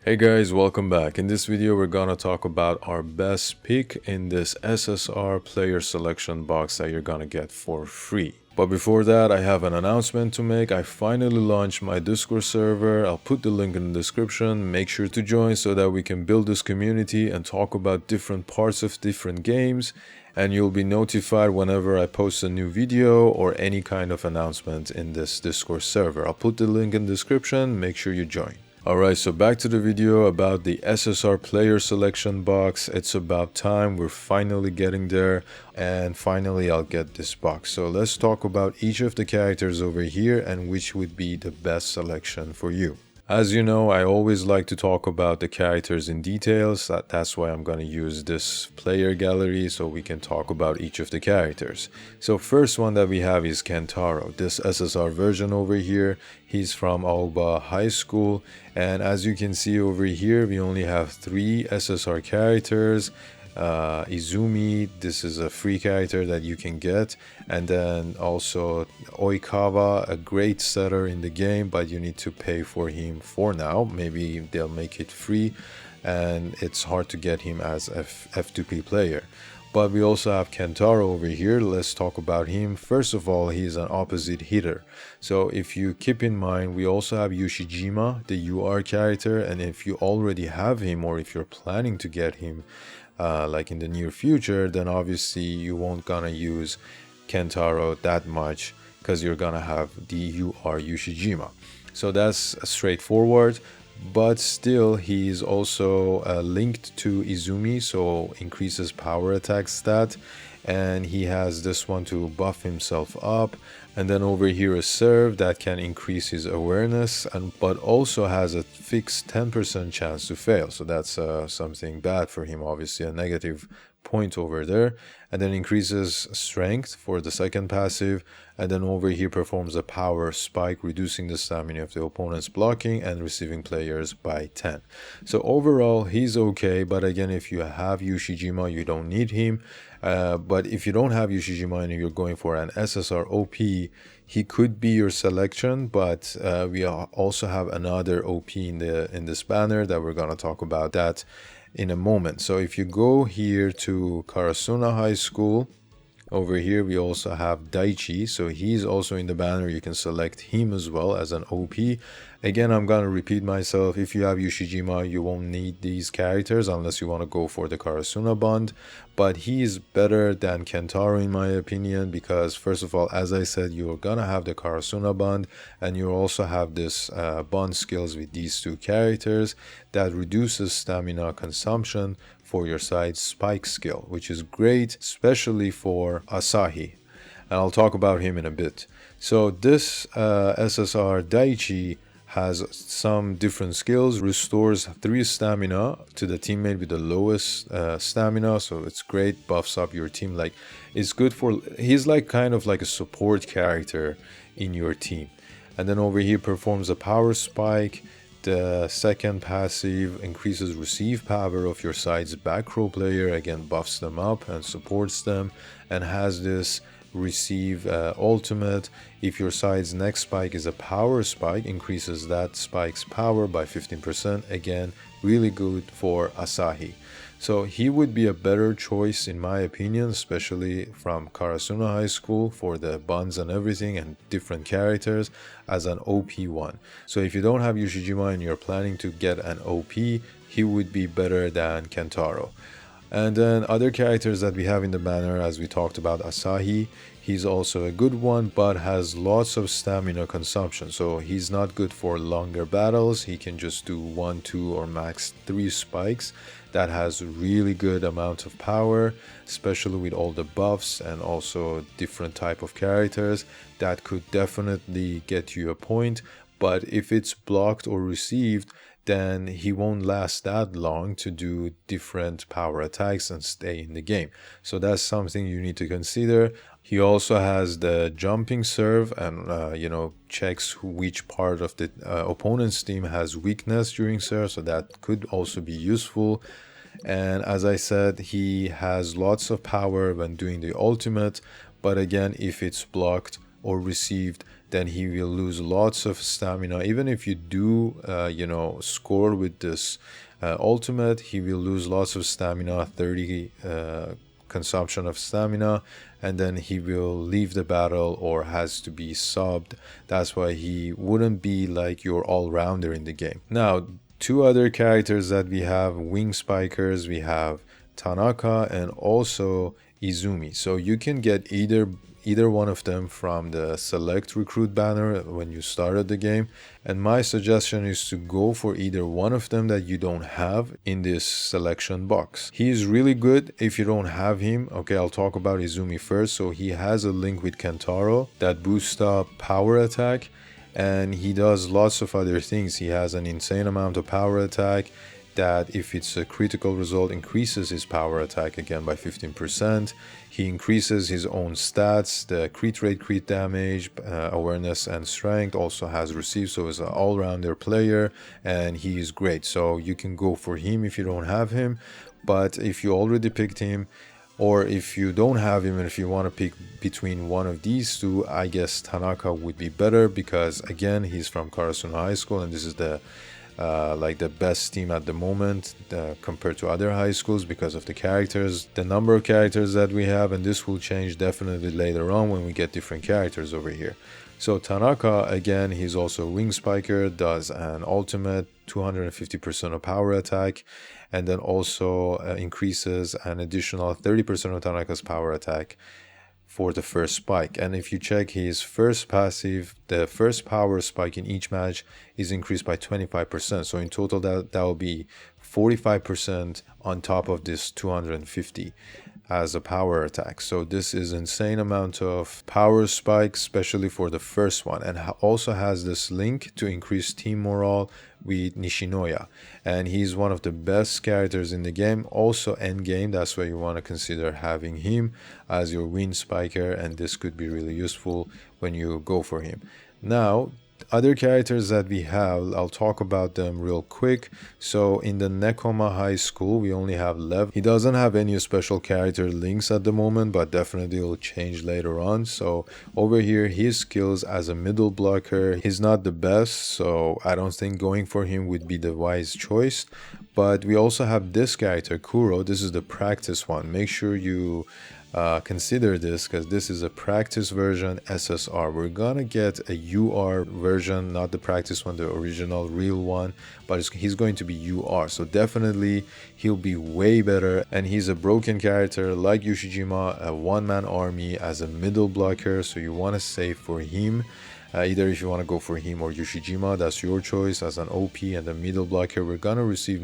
Hey guys, welcome back. In this video, we're gonna talk about our best pick in this SSR player selection box that you're gonna get for free. But before that, I have an announcement to make. I finally launched my Discord server. I'll put the link in the description. Make sure to join so that we can build this community and talk about different parts of different games. And you'll be notified whenever I post a new video or any kind of announcement in this Discord server. I'll put the link in the description. Make sure you join. Alright, so back to the video about the SSR player selection box. It's about time, we're finally getting there, and finally I'll get this box. So let's talk about each of the characters over here and which would be the best selection for you. As you know, I always like to talk about the characters in details. That's why I'm going to use this player gallery so we can talk about each of the characters. So first one that we have is Kentaro, this SSR version over here. He's from Aoba High School, and as you can see over here, we only have 3 SSR characters. Izumi, this is a free character that you can get, and then also Oikawa, a great setter in the game, but you need to pay for him for now. Maybe they'll make it free, and it's hard to get him as a F2P player. But we also have Kentaro over here. Let's talk about him. First of all, he's an opposite hitter. So if you keep in mind, we also have Yoshijima, the UR character, and if you already have him or if you're planning to get him like in the near future, then obviously you won't gonna use Kentaro that much because you're gonna have the UR Yoshijima. So that's straightforward, but still he's also linked to Izumi, so increases power attack stat, and he has this one to buff himself up, and then over here a serve that can increase his awareness, but also has a fixed 10% chance to fail, so that's something bad for him, obviously a negative point over there. And then increases strength for the second passive, and then over here performs a power spike, reducing the stamina of the opponent's blocking and receiving players by 10. So overall he's okay, but again, if you have Yoshijima, you don't need him. But if you don't have Yoshijima and you're going for an SSR OP, he could be your selection, but we also have another OP in this banner that we're gonna talk about that in a moment. So if you go here to Karasuno High School, over here we also have Daichi, so he's also in the banner. You can select him as well as an OP. Again, I'm gonna repeat myself, if you have Yoshijima, you won't need these characters unless you want to go for the Karasuno bond, but he's better than Kentaro in my opinion, because first of all, as I said, you're gonna have the Karasuno bond, and you also have this bond skills with these 2 characters that reduces stamina consumption for your side's spike skill, which is great, especially for Asahi, and I'll talk about him in a bit. So this SSR Daichi has some different skills, restores 3 stamina to the teammate with the lowest stamina, so it's great, buffs up your team. Like, it's good for, he's like kind of like a support character in your team. And then over here performs a power spike. The second passive increases receive power of your side's back row player, again buffs them up and supports them, and has this receive ultimate. If your side's next spike is a power spike, increases that spike's power by 15%, again really good for Asahi. So he would be a better choice in my opinion, especially from Karasuno High School for the bonds and everything and different characters as an OP one. So if you don't have Yoshijima and you're planning to get an OP, he would be better than Kentaro. And then other characters that we have in the banner, as we talked about, Asahi, he's also a good one, but has lots of stamina consumption, so he's not good for longer battles. He can just do 1, 2 or max 3 spikes. That has really good amount of power, especially with all the buffs and also different type of characters. That could definitely get you a point, but if it's blocked or received, then he won't last that long to do different power attacks and stay in the game. So that's something you need to consider. He also has the jumping serve, and checks which part of the opponent's team has weakness during serve, so that could also be useful. And as I said, he has lots of power when doing the ultimate, but again, if it's blocked or received, then he will lose lots of stamina. Even if you do, score with this ultimate, he will lose lots of stamina, 30 consumption of stamina, and then he will leave the battle or has to be subbed. That's why he wouldn't be like your all-rounder in the game. Now, two other characters that we have, wing spikers, we have Tanaka and also Izumi. So you can get either one of them from the select recruit banner when you started the game, and my suggestion is to go for either one of them that you don't have in this selection box. He is really good if you don't have him. Okay, I'll talk about Izumi first. So he has a link with Kentaro that boosts up power attack, and he does lots of other things. He has an insane amount of power attack that, if it's a critical result, increases his power attack again by 15%. He increases his own stats, the crit rate, crit damage, awareness and strength, also has received, so he's an all-rounder player and he is great. So you can go for him if you don't have him, but if you already picked him, or if you don't have him and if you want to pick between one of these two, I guess Tanaka would be better, because again, he's from Karasuno High School and this is the the best team at the moment compared to other high schools because of the characters, the number of characters that we have, and this will change definitely later on when we get different characters over here. So Tanaka, again, he's also a wing spiker, does an ultimate 250% of power attack, and then also increases an additional 30% of Tanaka's power attack for the first spike. And if you check his first passive, the first power spike in each match is increased by 25%. So in total that will be 45% on top of this 250 as a power attack. So this is insane amount of power spike, especially for the first one, and also has this link to increase team morale with Nishinoya, and he's one of the best characters in the game, also end game. That's why you want to consider having him as your wing spiker, and this could be really useful when you go for him. Now, other characters that we have, I'll talk about them real quick. So in the Nekoma High School, we only have Lev. He doesn't have any special character links at the moment, but definitely will change later on. So over here, his skills as a middle blocker, he's not the best, so I don't think going for him would be the wise choice. But we also have this character, Kuroo. This is the practice one. Make sure you consider this, because this is a practice version SSR. We're gonna get a UR version, not the practice one, the original real one, but he's going to be UR, so definitely he'll be way better. And he's a broken character like Yoshijima, a one-man army as a middle blocker, so you want to save for him. Either if you want to go for him or Yoshijima, that's your choice. As an OP and a middle blocker, we're gonna receive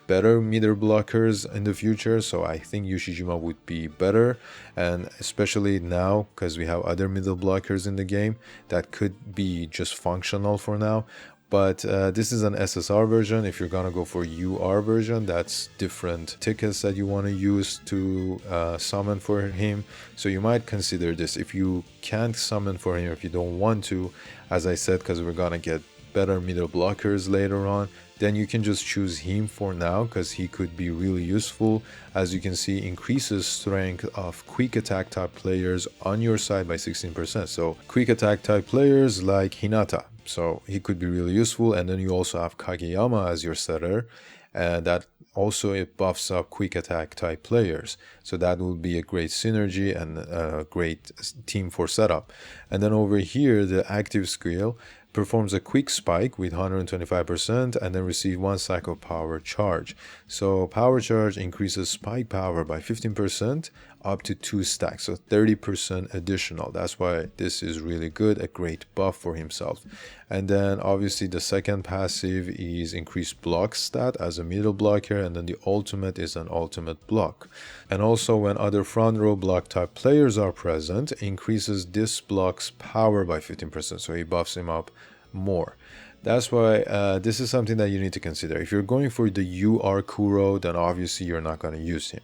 better middle blockers in the future, so I think Yoshijima would be better, and especially now because we have other middle blockers in the game that could be just functional for now. But this is an SSR version. If you're gonna go for UR version, that's different tickets that you want to use to summon for him, so you might consider this. If you can't summon for him, if you don't want to, as I said, because we're gonna get better middle blockers later on, then you can just choose him for now, because he could be really useful. As you can see, increases strength of quick attack type players on your side by 16%. So quick attack type players like Hinata, so he could be really useful. And then you also have Kageyama as your setter, and that also it buffs up quick attack type players, so that will be a great synergy and a great team for setup. And then over here, the active skill performs a quick spike with 125% and then receive 1 cycle power charge. So power charge increases spike power by 15% up to 2 stacks, so 30% additional. That's why this is really good, a great buff for himself. And then obviously the second passive is increased block stat as a middle blocker, and then the ultimate is an ultimate block. And also when other front row block type players are present, increases this block's power by 15%, so he buffs him up more. That's why this is something that you need to consider. If you're going for the UR Kuroo, then obviously you're not going to use him.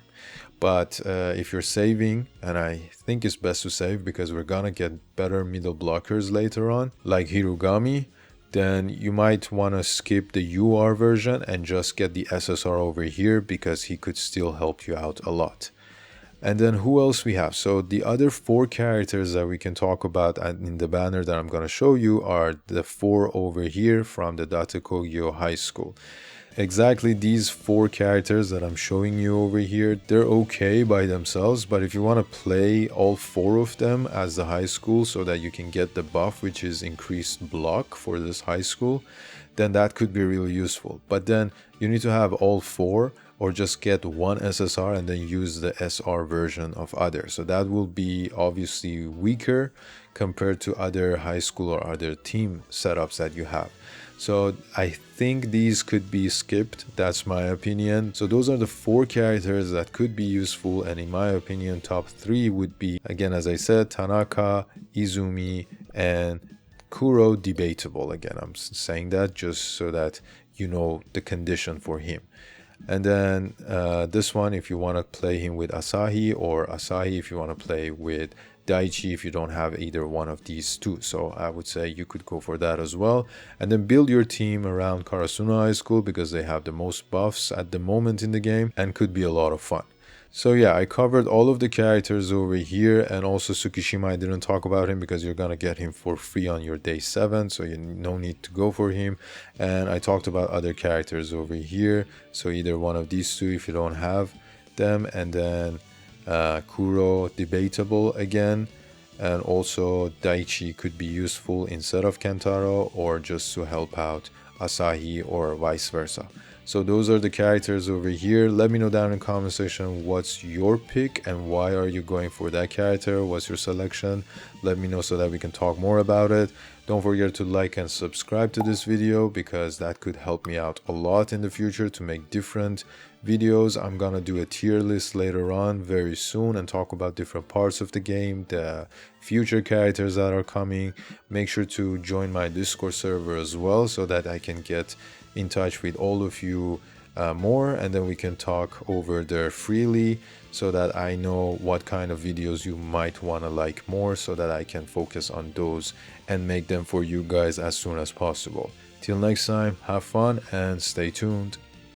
But if you're saving, and I think it's best to save because we're gonna get better middle blockers later on, like Hirugami, then you might want to skip the UR version and just get the SSR over here, because he could still help you out a lot. And then who else we have? So the other 4 characters that we can talk about in the banner that I'm going to show you are the 4 over here from the Datekogyo High School. Exactly these 4 characters that I'm showing you over here, they're okay by themselves, but if you want to play all 4 of them as the high school so that you can get the buff, which is increased block for this high school, then that could be really useful. But then you need to have all 4 or just get one SSR and then use the SR version of other. So that will be obviously weaker compared to other high school or other team setups that you have. So I think these could be skipped. That's my opinion. So those are the 4 characters that could be useful, and in my opinion top 3 would be, again as I said, Tanaka, Iwazumi, and Kuroo. Debatable. Again, I'm saying that just so that you know the condition for him. And then this one, if you want to play him with Asahi, or Asahi if you want to play with Daichi if you don't have either one of these 2. So I would say you could go for that as well. And then build your team around Karasuno High School because they have the most buffs at the moment in the game and could be a lot of fun. So yeah, I covered all of the characters over here, and also Tsukishima I didn't talk about him because you're gonna get him for free on your day 7, so you no need to go for him. And I talked about other characters over here, so either one of these 2 if you don't have them, and then Kuroo, debatable again, and also Daichi could be useful instead of Kentaro or just to help out Asahi or vice versa. So those are the characters over here. Let me know down in the comment section what's your pick and why are you going for that character. What's your selection? Let me know so that we can talk more about it. Don't forget to like and subscribe to this video because that could help me out a lot in the future to make different videos. I'm gonna do a tier list later on very soon and talk about different parts of the game, the future characters that are coming. Make sure to join my Discord server as well so that I can get in touch with all of you more, and then we can talk over there freely so that I know what kind of videos you might want to like more so that I can focus on those and make them for you guys as soon as possible. Till next time, have fun and stay tuned.